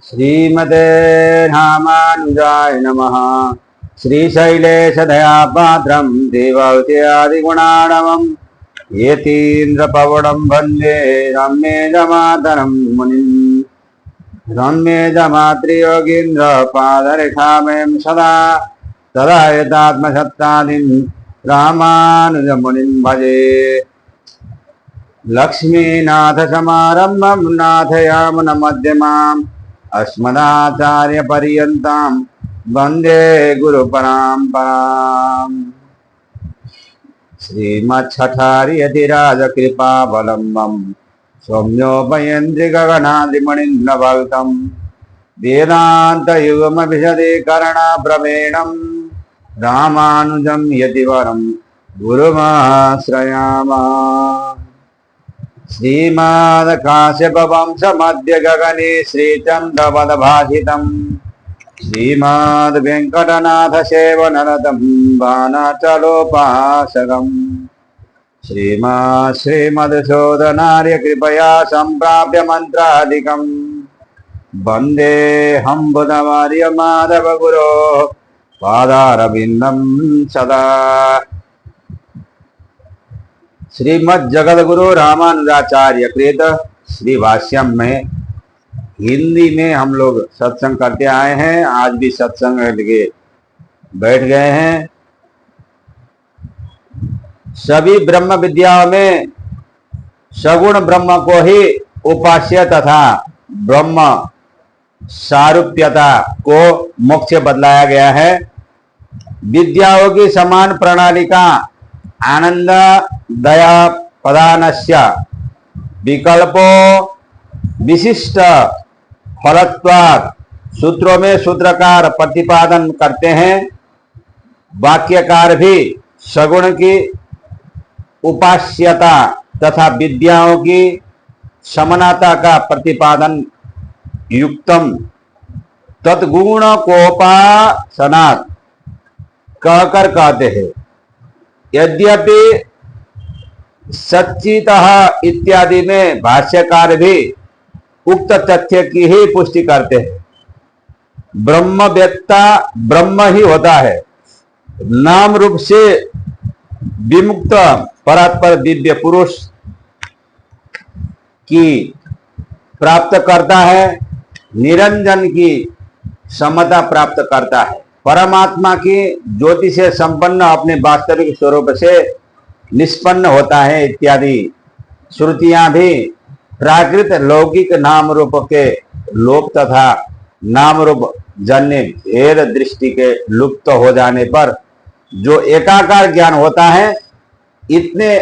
श्रीमते रामानुजाय नमः। श्रीशैलेशदयापात्रं देवौत्यादिगुणाणवं यतीन्द्रपवनं वन्दे रम्येजमातरं मुनिम्। रम्येजमातृयोगीन्द्रपादरेखामयं सदा तदा यतात्मसत्तादिं रामानुजमुनिं भजे। लक्ष्मीनाथसमारम्भं नाथयामुनमध्यमाम् अस्मदाचार्यपर्यन्तां वन्दे गुरुपरम्पराम्। श्रीमच्छठार्यतिराजकृपावलम्बं सौम्योपयेन्द्रिगगनादिमणिन्नभक्तं वेदान्तयुगमभिषदीकरणप्रवीणं रामानुजं यतिवरं गुरुमाश्रयामः। श्रीमद्काश्यपवंशमद्य गगने श्रीचन्द्रपदभाषितम् श्रीमद्वेङ्कटनाथसेवनरतं बाणाचलोपासकम् श्रीमदशोधनार्यकृपया सम्प्राप्य मन्त्रादिकम् वन्देऽहं बुधवार्यमाधवगुरोः पादारविन्दं सदा। श्रीमद् जगद्गुरु रामानुजाचार्य कृत श्री भाष्यम में हिंदी में हम लोग सत्संग करते आए हैं। आज भी सत्संग के बैठ गए हैं। सभी ब्रह्म विद्याओं में सगुण ब्रह्म को ही उपास्य तथा ब्रह्म सारूप्यता को मोक्ष बदलाया गया है। विद्याओं की समान प्रणाली का आनंद दया प्रदानस्य विकल्पो विशिष्ट फलत्वात् सूत्रों में सूत्रकार प्रतिपादन करते हैं। वाक्यकार भी सगुण की उपास्यता तथा विद्याओं की समानता का प्रतिपादन युक्तम तद्गुण कोपासनात् कहकर कहते हैं। यद्यपि सच्चितः इत्यादि में भाष्यकार भी उक्त तथ्य की ही पुष्टि करते हैं। ब्रह्म व्यक्ता ब्रह्म ही होता है। नाम रूप से विमुक्त परात्पर दिव्य पुरुष की प्राप्त करता है। निरंजन की समता प्राप्त करता है। परमात्मा की ज्योति से संपन्न अपने वास्तविक स्वरूप से निष्पन्न होता है इत्यादि श्रुतियां भी प्राकृत लौकिक नाम रूप के लोप तथा नाम रूप जन्य भेद दृष्टि के लुप्त हो जाने पर जो एकाकार ज्ञान होता है, इतने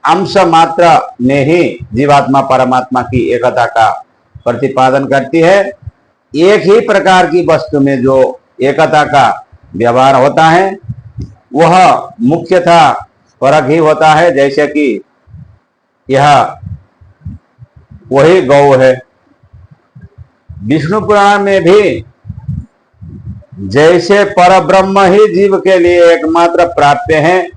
अंश मात्र में ही जीवात्मा परमात्मा की एकता का प्रतिपादन करती है। एक ही प्रकार की वस्तु में जो एकता का व्यवहार होता है वह मुख्यतः फर्क ही होता है। जैसे कि यह वही गौ है। विष्णु पुराण में भी जैसे परब्रह्म ही जीव के लिए एकमात्र प्राप्य है,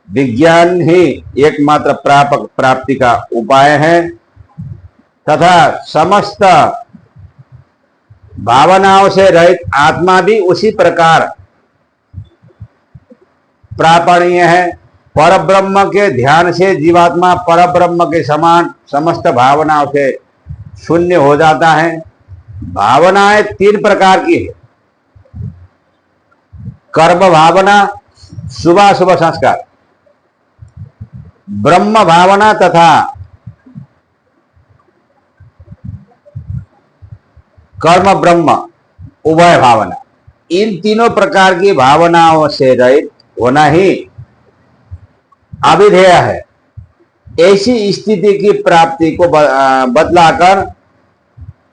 विज्ञान ही एकमात्र प्राप्ति का उपाय है, तथा समस्त भावनाओं से रहित आत्मा भी उसी प्रकार प्रापणीय है। परब्रह्म के ध्यान से जीवात्मा परब्रह्म के समान समस्त भावनाओं से शून्य हो जाता है। भावनाएं तीन प्रकार की है। कर्म भावना, शुभाशुभ संस्कार, ब्रह्म भावना तथा कर्म ब्रह्म उभय भावना। इन तीनों प्रकार की भावनाओं से रहित होना ही अभिधेय है। ऐसी स्थिति की प्राप्ति को बदलाकर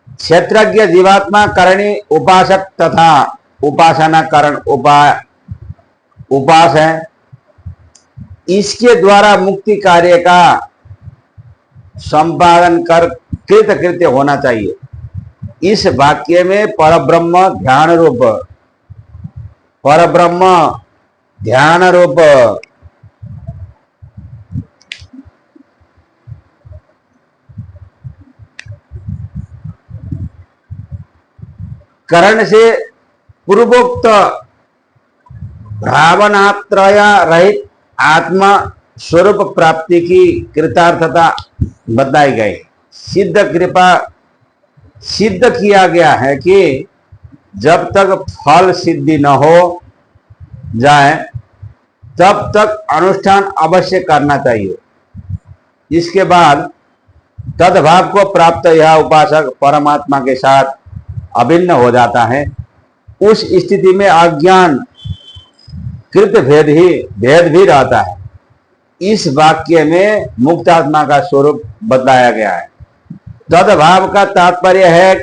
क्षेत्रज्ञ जीवात्मा करणी उपासक तथा उपासना करण उपास है। इसके द्वारा मुक्ति कार्य का संपादन कर कृतकृत्य होना चाहिए। इस वाक्य में परब्रह्म ध्यान रूप करण से पूर्वोक्त भावनात्रय रहित आत्मा स्वरूप प्राप्ति की कृतार्थता बताई गई। सिद्ध कृपा सिद्ध किया गया है कि जब तक फल सिद्धि न हो जाए तब तक अनुष्ठान अवश्य करना चाहिए। इसके बाद तद्भाव को प्राप्त यह उपासक परमात्मा के साथ अभिन्न हो जाता है। उस स्थिति में अज्ञान कृत भेद भी रहता है। इस वाक्य में मुक्तात्मा का स्वरूप बताया गया है। तद्भाव का तात्पर्य है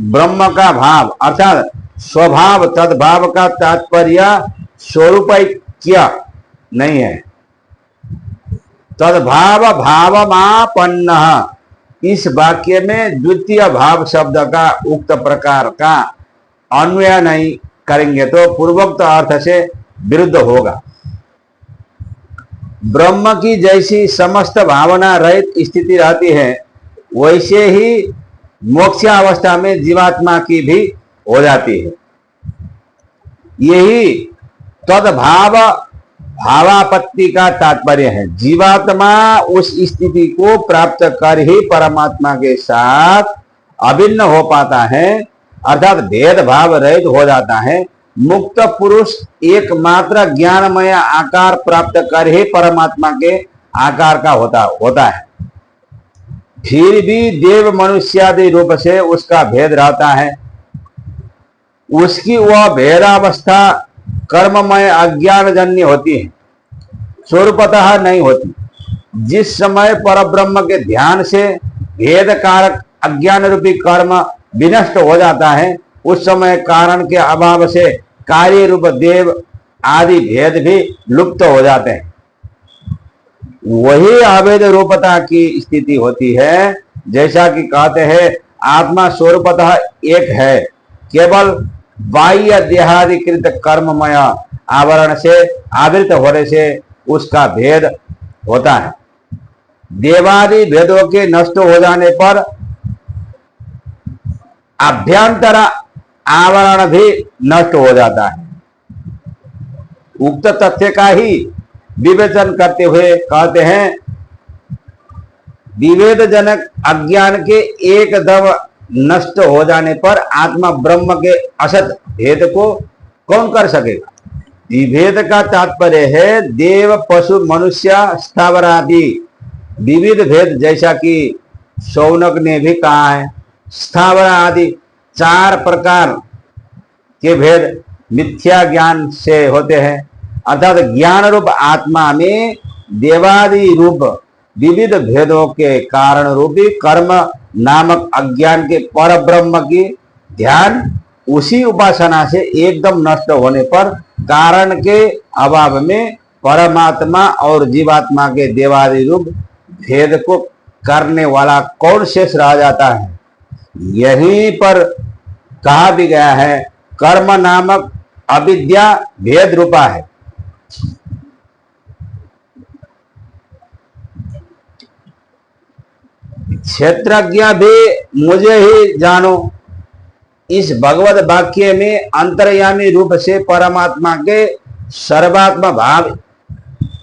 ब्रह्म का भाव अर्थात स्वभाव। तद्भाव का तात्पर्य स्वरूपैक्य नहीं है। तद्भाव भावमापन्न। इस वाक्य में द्वितीय भाव शब्द का उक्त प्रकार का अन्वय नहीं करेंगे तो पूर्वोक्त अर्थ से विरुद्ध होगा। ब्रह्म की जैसी समस्त भावना रहित स्थिति रहती है वैसे ही मोक्षावस्था में जीवात्मा की भी हो जाती है। यही तद्भाव भावापत्ति का तात्पर्य है। जीवात्मा उस स्थिति को प्राप्त कर ही परमात्मा के साथ अभिन्न हो पाता है अर्थात भेदभाव रहित हो जाता है। मुक्त पुरुष एकमात्र ज्ञानमय आकार प्राप्त कर ही परमात्मा के आकार का होता है। फिर भी देव मनुष्यादि रूप से उसका भेद रहता है। उसकी वह भेदावस्था कर्ममय अज्ञानजन्य होती है, स्वरूपतः नहीं होती। जिस समय परब्रह्म के ध्यान से भेद कारक अज्ञान रूपी कर्म विनष्ट हो जाता है उस समय कारण के अभाव से कार्य रूप देव आदि भेद भी लुप्त हो जाते हैं। वही अभेद रूपता की स्थिति होती है। जैसा कि कहते हैं आत्मा स्वरूपतः एक है, केवल बाह्य देहादिकृत कर्ममय आवरण से आवृत होने से उसका भेद होता है। देवादि भेदों के नष्ट हो जाने पर अभ्यंतर आवरण भी नष्ट हो जाता है। उक्त तथ्य का ही विवेचन करते हुए कहते हैं विभेदजनक अज्ञान के एकदम नष्ट हो जाने पर आत्मा ब्रह्म के असत भेद को कौन कर सकेगा। विभेद का तात्पर्य है देव पशु मनुष्य स्थावर आदि विविध भेद, जैसा कि शौनक ने भी कहा है। स्थावर आदि 4 प्रकार के भेद मिथ्या ज्ञान से होते हैं अर्थात ज्ञान रूप आत्मा में देवादि रूप विविध भेदों के कारण रूपी कर्म नामक अज्ञान के पर ब्रह्म की ध्यान उसी उपासना से एकदम नष्ट होने पर कारण के अभाव में परमात्मा और जीवात्मा के देवादि रूप भेद को करने वाला कौन शेष रह जाता है। यहीं पर कहा भी गया है कर्म नामक अविद्या भेद रूपा है। क्षेत्रज्ञ भी मुझे ही जानो। इस भगवत वाक्य में अंतर्यामी रूप से परमात्मा के सर्वात्म भाव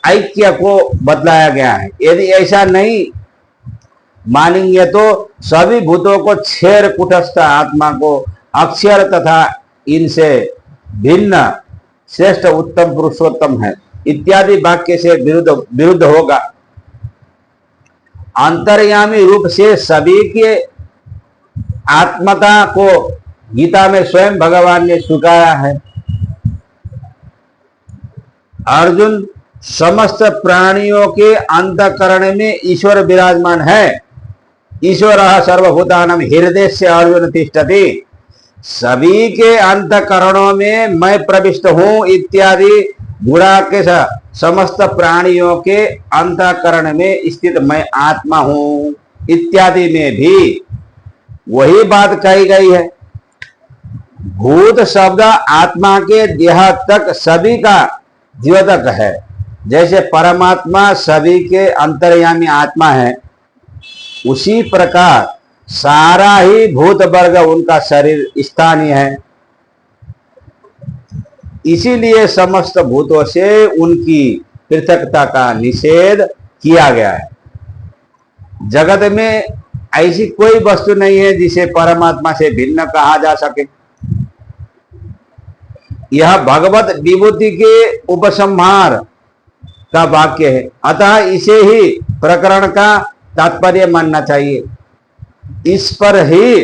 ऐक्य को बतलाया गया है। यदि ऐसा नहीं मानेंगे तो सभी भूतों को क्षेर कुटस्थ आत्मा को अक्षर तथा इनसे भिन्न श्रेष्ठ उत्तम पुरुषोत्तम है इत्यादि वाक्य से विरुद्ध होगा। अंतर्यामी रूप से सभी के आत्मता को गीता में स्वयं भगवान ने स्वीकारा है। अर्जुन समस्त प्राणियों के अंतःकरण में ईश्वर विराजमान है। ईश्वर सर्वभूतानां हृदय से अर्जुन तिष्ठति। सभी के अंतःकरणों में मैं प्रविष्ट हूं इत्यादि गुणा के समस्त प्राणियों के अंतःकरण में स्थित मैं आत्मा हूं इत्यादि में भी वही बात कही गई है। भूत शब्द आत्मा के देह तक सभी का द्योतक है। जैसे परमात्मा सभी के अंतर्यामी आत्मा है उसी प्रकार सारा ही भूत वर्ग उनका शरीर स्थानीय है। इसीलिए समस्त भूतों से उनकी पृथकता का निषेध किया गया है। जगत में ऐसी कोई वस्तु नहीं है जिसे परमात्मा से भिन्न कहा जा सके। यह भगवत विभूति के उपसंहार का वाक्य है, अतः इसे ही प्रकरण का तात्पर्य मानना चाहिए। इस पर ही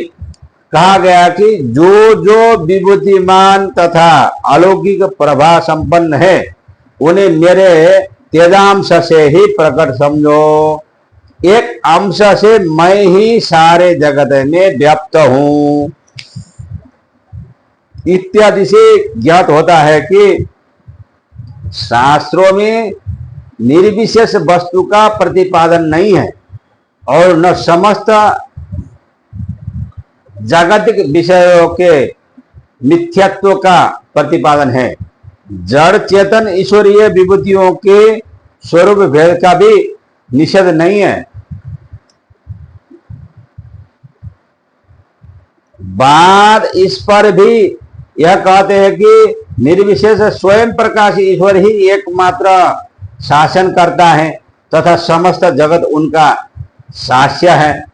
कहा गया कि जो जो विभूतिमान तथा अलौकिक प्रभा संपन्न है उन्हें मेरे तेजांश से ही प्रकट समझो। एक अंश से मैं ही सारे जगत में व्याप्त हूं इत्यादि से ज्ञात होता है कि शास्त्रों में निर्विशेष वस्तु का प्रतिपादन नहीं है और न समस्त जागतिक विषयों के मिथ्यात्व का प्रतिपादन है। जड़ चेतन ईश्वरीय विभूतियों के स्वरूप भेद का भी निषेध नहीं है। बाद इस पर भी यह कहते हैं कि निर्विशेष स्वयं प्रकाश ईश्वर ही एकमात्र शासन करता है तथा समस्त जगत उनका शास्य है।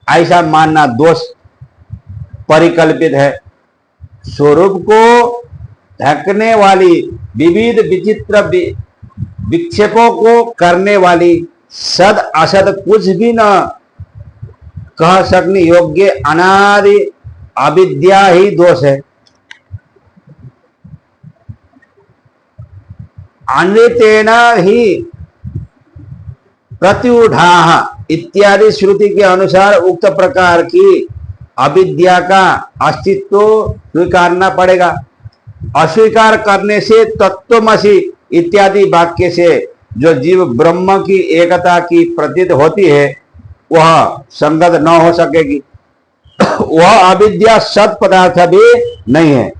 ऐसा मानना दोष परिकल्पित है। स्वरूप को ढकने वाली विविध विचित्र विक्षेपों को करने वाली सद असद कुछ भी न कह सकने योग्य अनादि अविद्या ही दोष है। अन्यतेन ही प्रत्युढ़ाः इत्यादि श्रुति के अनुसार उक्त प्रकार की अविद्या का अस्तित्व स्वीकारना पड़ेगा। अस्वीकार करने से तत्वमसि इत्यादि वाक्य से जो जीव ब्रह्म की एकता की प्रतीत होती है वह संगत न हो सकेगी। वह अविद्या सत पदार्थ भी नहीं है।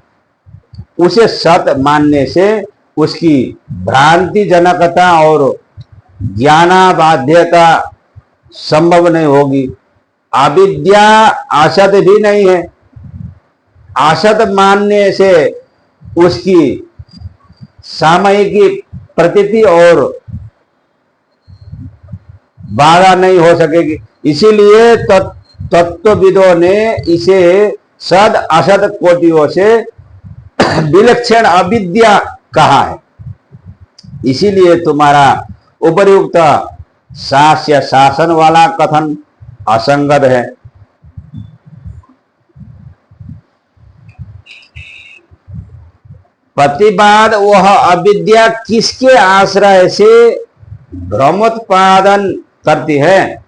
उसे सत मानने से उसकी भ्रांति जनकता और ज्ञानाबाध्यता संभव नहीं होगी। अविद्या असत भी नहीं है। असत मानने से उसकी सामयिक प्रतीति और बाधा नहीं हो सकेगी। इसीलिए तत्वविदों ने इसे सद असत कोटियों से विलक्षण अविद्या कहा है। इसीलिए तुम्हारा उपर्युक्त शास्य शासन वाला कथन असंगत है। प्रतिपाद वह अविद्या किसके आश्रय से भ्रमोत्पादन करती है?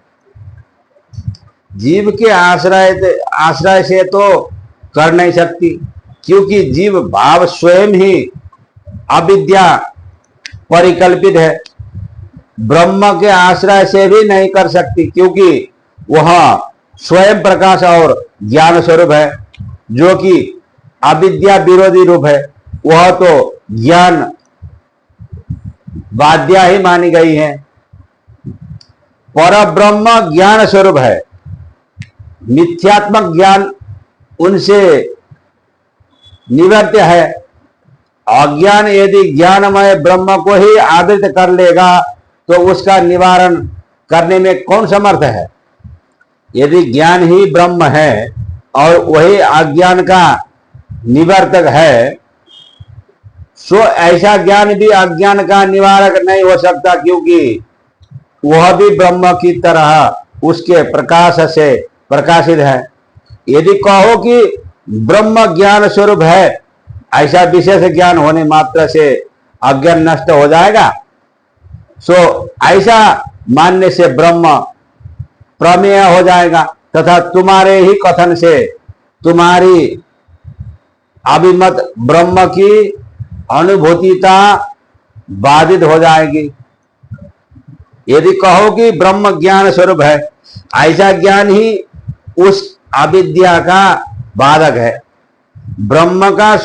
जीव के आश्रय से तो कर नहीं सकती, क्योंकि जीव भाव स्वयं ही अविद्या परिकल्पित है। ब्रह्म के आश्रय से भी नहीं कर सकती, क्योंकि वह स्वयं प्रकाश और ज्ञान स्वरूप है, जो कि अविद्या विरोधी रूप है। वह तो ज्ञान बाध्या ही मानी गई है। परब्रह्म ज्ञान स्वरूप है। मिथ्यात्मक ज्ञान उनसे निवर्त्य है। अज्ञान यदि ज्ञानमय ब्रह्म को ही आवृत कर लेगा तो उसका निवारण करने में कौन समर्थ है? यदि ज्ञान ही ब्रह्म है और वही अज्ञान का निवर्तक है, सो ऐसा ज्ञान भी अज्ञान का निवारक नहीं हो सकता, क्योंकि वह भी ब्रह्म की तरह उसके प्रकाश से प्रकाशित है। यदि कहो कि ब्रह्म ज्ञान स्वरूप है, ऐसा विशेष ज्ञान होने मात्र से अज्ञान नष्ट हो जाएगा। सो ऐसा मानने से ब्रह्म प्रमेय हो जाएगा तथा तुम्हारे ही कथन से तुम्हारी अभिमत ब्रह्म की अनुभूतिता बाधित हो जाएगी। यदि कहो कि ब्रह्म ज्ञान स्वरूप है, ऐसा ज्ञान ही उस अविद्या का बाधक है। ब्रह्म का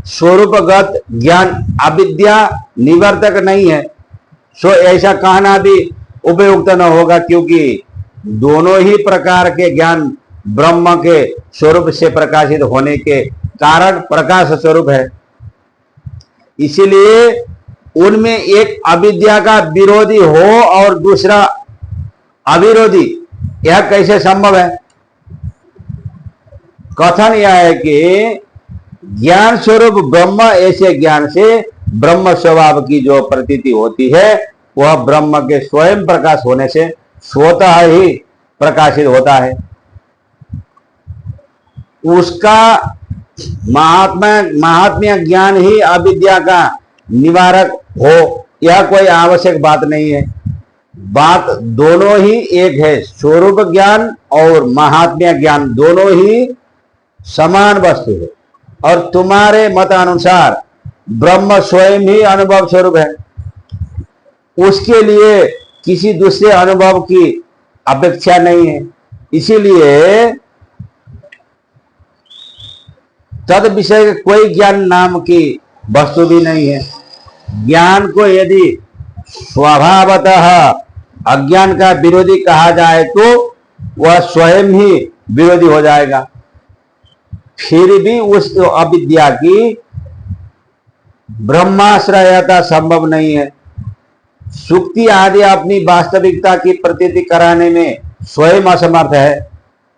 स्वरूपगत ज्ञान अविद्या निवर्तक नहीं है। सो ऐसा कहना भी उपयुक्त न होगा, क्योंकि दोनों ही प्रकार के ज्ञान ब्रह्म के स्वरूप से प्रकाशित होने के कारण प्रकाश स्वरूप है। इसीलिए उनमें एक अविद्या का विरोधी हो और दूसरा अविरोधी, यह कैसे संभव है? कथन यह है कि ज्ञान स्वरूप ब्रह्म, ऐसे ज्ञान से ब्रह्म स्वभाव की जो प्रतीति होती है वह ब्रह्म के स्वयं प्रकाश होने से स्वतः ही प्रकाशित होता है। उसका महात्म्य ज्ञान ही अविद्या का निवारक हो, यह कोई आवश्यक बात नहीं है। बात दोनों ही एक है। स्वरूप ज्ञान और महात्म्य ज्ञान दोनों ही समान वस्तु है और तुम्हारे मतानुसार ब्रह्म स्वयं ही अनुभव स्वरूप है। उसके लिए किसी दूसरे अनुभव की अपेक्षा नहीं है। इसीलिए तद विषय कोई ज्ञान नाम की वस्तु भी नहीं है। ज्ञान को यदि स्वभावतः अज्ञान का विरोधी कहा जाए तो वह स्वयं ही विरोधी हो जाएगा। फिर भी उस अविद्या की ब्रह्माश्रयता संभव नहीं है। सुक्ति आदि अपनी वास्तविकता की प्रतीति कराने में स्वयं असमर्थ है।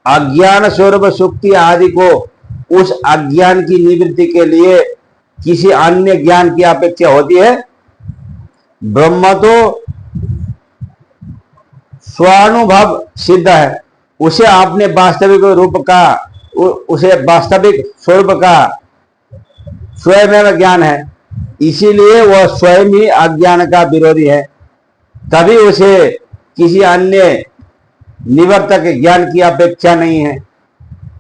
अज्ञान स्वरूप सुक्ति आदि को उस अज्ञान की निवृत्ति के लिए किसी अन्य ज्ञान की अपेक्षा होती है। ब्रह्म तो स्वानुभव सिद्ध है। उसे अपने वास्तविक रूप का, उसे वास्तविक स्वरूप का स्वयं ज्ञान है। इसीलिए वह स्वयं ही अज्ञान का विरोधी है। तभी उसे किसी अन्य निवर्तक ज्ञान की अपेक्षा नहीं है।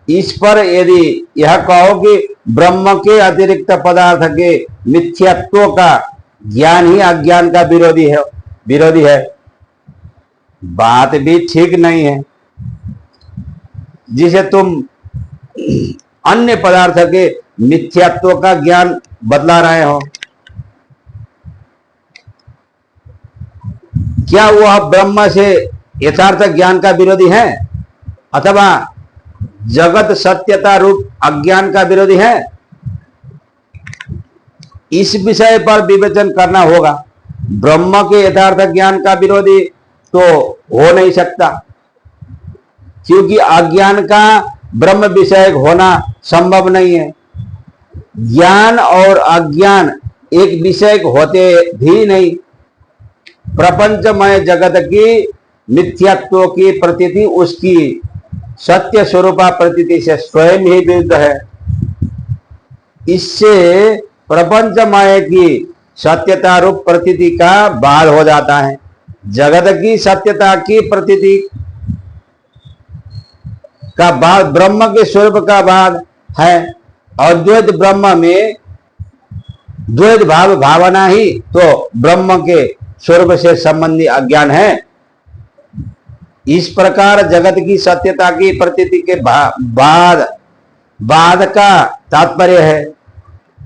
इस पर यदि यह कहो कि ब्रह्म के अतिरिक्त पदार्थ के मिथ्यात्व का ज्ञान ही अज्ञान का विरोधी है, बात भी ठीक नहीं है। जिसे तुम अन्य पदार्थ के मिथ्यात्व का ज्ञान बतला रहे हो, क्या वह ब्रह्म से यथार्थ ज्ञान का विरोधी है अथवा जगत सत्यता रूप अज्ञान का विरोधी है? इस विषय पर विवेचन करना होगा। ब्रह्म के यथार्थ ज्ञान का विरोधी तो हो नहीं सकता, क्योंकि अज्ञान का ब्रह्म विषय होना संभव नहीं है। ज्ञान और अज्ञान एक विषय होते भी नहीं। प्रपंचमय जगत की मिथ्यात्व की प्रतीति उसकी सत्य स्वरूपा प्रतीति से स्वयं ही विरुद्ध है। इससे प्रपंचमय की सत्यता रूप प्रतीति का बाध हो जाता है। जगत की सत्यता की प्रतीति का बाद ब्रह्म के स्वरूप का बाद है। अद्वैत ब्रह्म में द्वैत भाव भावना ही तो ब्रह्म के स्वरूप से संबंधी अज्ञान है। इस प्रकार जगत की सत्यता की प्रतीति के बाद का तात्पर्य है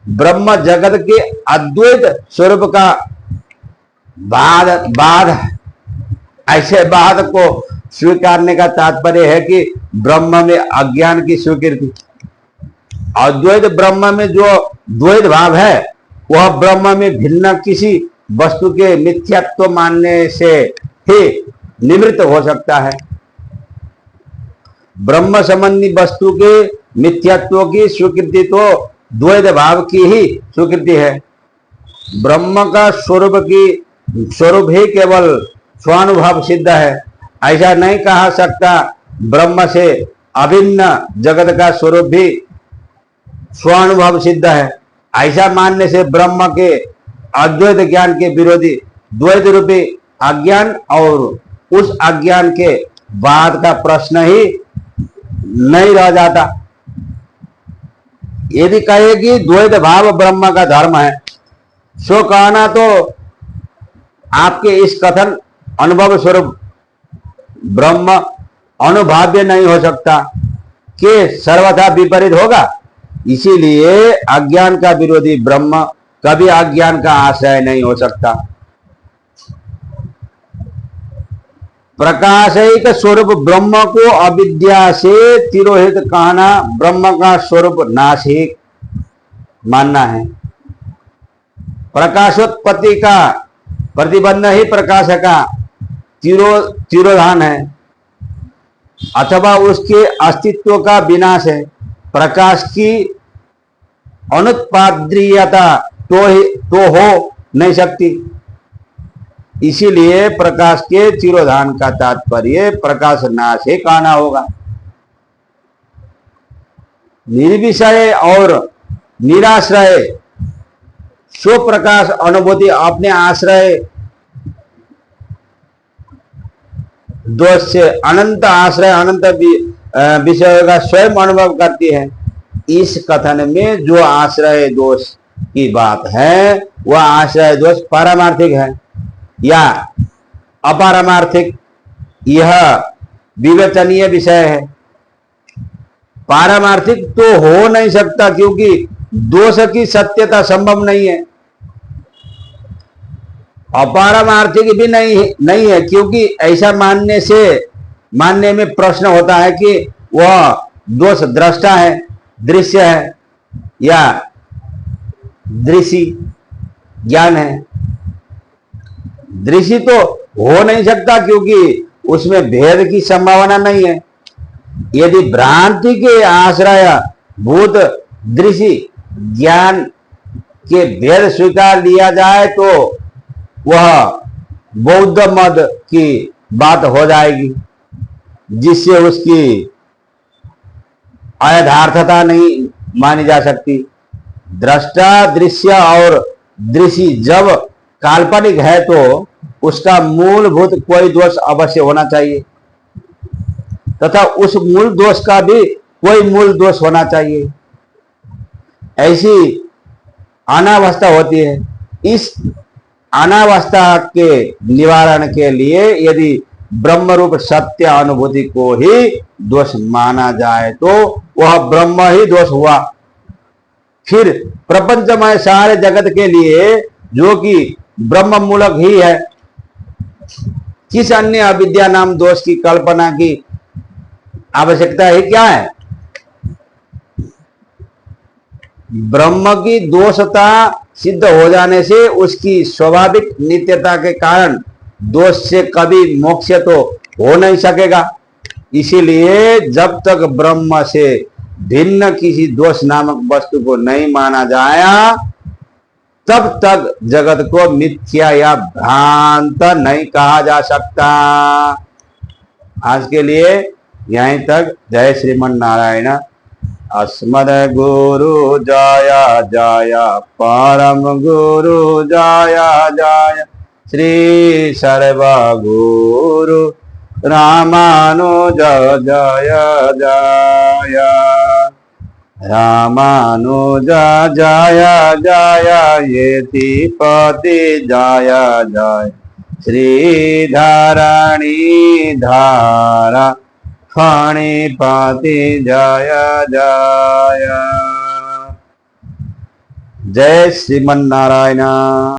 ब्रह्म जगत के अद्वैत स्वरूप का बाद। ऐसे बाद को स्वीकारने का तात्पर्य है कि ब्रह्म में अज्ञान की स्वीकृति। अद्वैत ब्रह्म में जो द्वैत भाव है वह ब्रह्म में भिन्न किसी वस्तु के मिथ्यात्व मानने से ही निवृत्त हो सकता है। ब्रह्म संबंधी वस्तु के मिथ्यात्व की स्वीकृति तो द्वैत भाव की ही स्वीकृति है। ब्रह्म का स्वरूप ही केवल स्वानुभव सिद्ध है। ऐसा नहीं कहा सकता ब्रह्म से अभिन्न जगत का स्वरूप भी स्वानुभव सिद्ध है। ऐसा मानने से ब्रह्म के अद्वैत ज्ञान के विरोधी द्वैत रूपी अज्ञान और उस अज्ञान के बाद का प्रश्न ही नहीं रह जाता। यदि कहे कि द्वैत भाव ब्रह्म का धर्म है, सो कहना तो आपके इस कथन अनुभव स्वरूप ब्रह्म अनुभाव्य नहीं हो सकता कि सर्वथा विपरीत होगा। इसीलिए अज्ञान का विरोधी ब्रह्म कभी अज्ञान का आश्रय नहीं हो सकता। प्रकाशिक स्वरूप ब्रह्म को अविद्या से तिरोहित कहना ब्रह्म का स्वरूप नासिक मानना है। प्रकाशोत्पत्ति का प्रतिबंध ही प्रकाश का तिरोधान है अथवा उसके अस्तित्व का विनाश है। प्रकाश की अनुत्पाद्यता तो हो नहीं सकती। इसीलिए प्रकाश के तिरोधान का तात्पर्य प्रकाश नाश ही कहना होगा। निर्विषय और निराश्रय स्वप्रकाश अनुभूति अपने आश्रय दोष से अनंत आश्रय अनंत विषय का स्वयं अनुभव करती है। इस कथन में जो आश्रय दोष की बात है वह आश्रय दोष पारमार्थिक है या अपारमार्थिक, यह विवेचनीय विषय है। पारमार्थिक तो हो नहीं सकता क्योंकि दोष की सत्यता संभव नहीं है। अपारमार्थिक भी नहीं है क्योंकि ऐसा मानने में प्रश्न होता है कि वह दोष दृष्टा है, दृश्य है या दृश्य ज्ञान है। दृश्य तो हो नहीं सकता क्योंकि उसमें भेद की संभावना नहीं है। यदि भ्रांति के आश्रय भूत दृश्य ज्ञान के भेद स्वीकार लिया जाए तो वह बौद्ध मत की बात हो जाएगी, जिससे उसकी अयथार्थता नहीं मानी जा सकती। दृष्टा दृश्य और दृश्य जब काल्पनिक है तो उसका मूलभूत कोई दोष अवश्य होना चाहिए तथा उस मूल दोष का भी कोई मूल दोष होना चाहिए। ऐसी अनावस्था होती है। इस अनावस्था के निवारण के लिए यदि ब्रह्म रूप सत्य अनुभूति को ही दोष माना जाए तो वह ब्रह्म ही दोष हुआ। फिर प्रपंचमय सारे जगत के लिए जो कि ब्रह्म मूलक ही है, किस अन्य अविद्या नाम दोष की कल्पना की आवश्यकता ही क्या है? ब्रह्म की दोषता सिद्ध हो जाने से उसकी स्वाभाविक नित्यता के कारण दोष से कभी मोक्ष तो हो नहीं सकेगा। इसीलिए जब तक ब्रह्म से भिन्न किसी दोष नामक वस्तु को नहीं माना जाया तब तक जगत को मिथ्या या भ्रांत नहीं कहा जा सकता। आज के लिए यहीं तक। जय श्रीमन नारायण। अस्मद गुरु जया जया परम गुरु जया जया श्री सर्व गुरु रामानुज जय जय रामानुज जय जय यतिपति जय जय श्री धरणी धारा फणिपति जय जय। जय श्रीमन नारायण।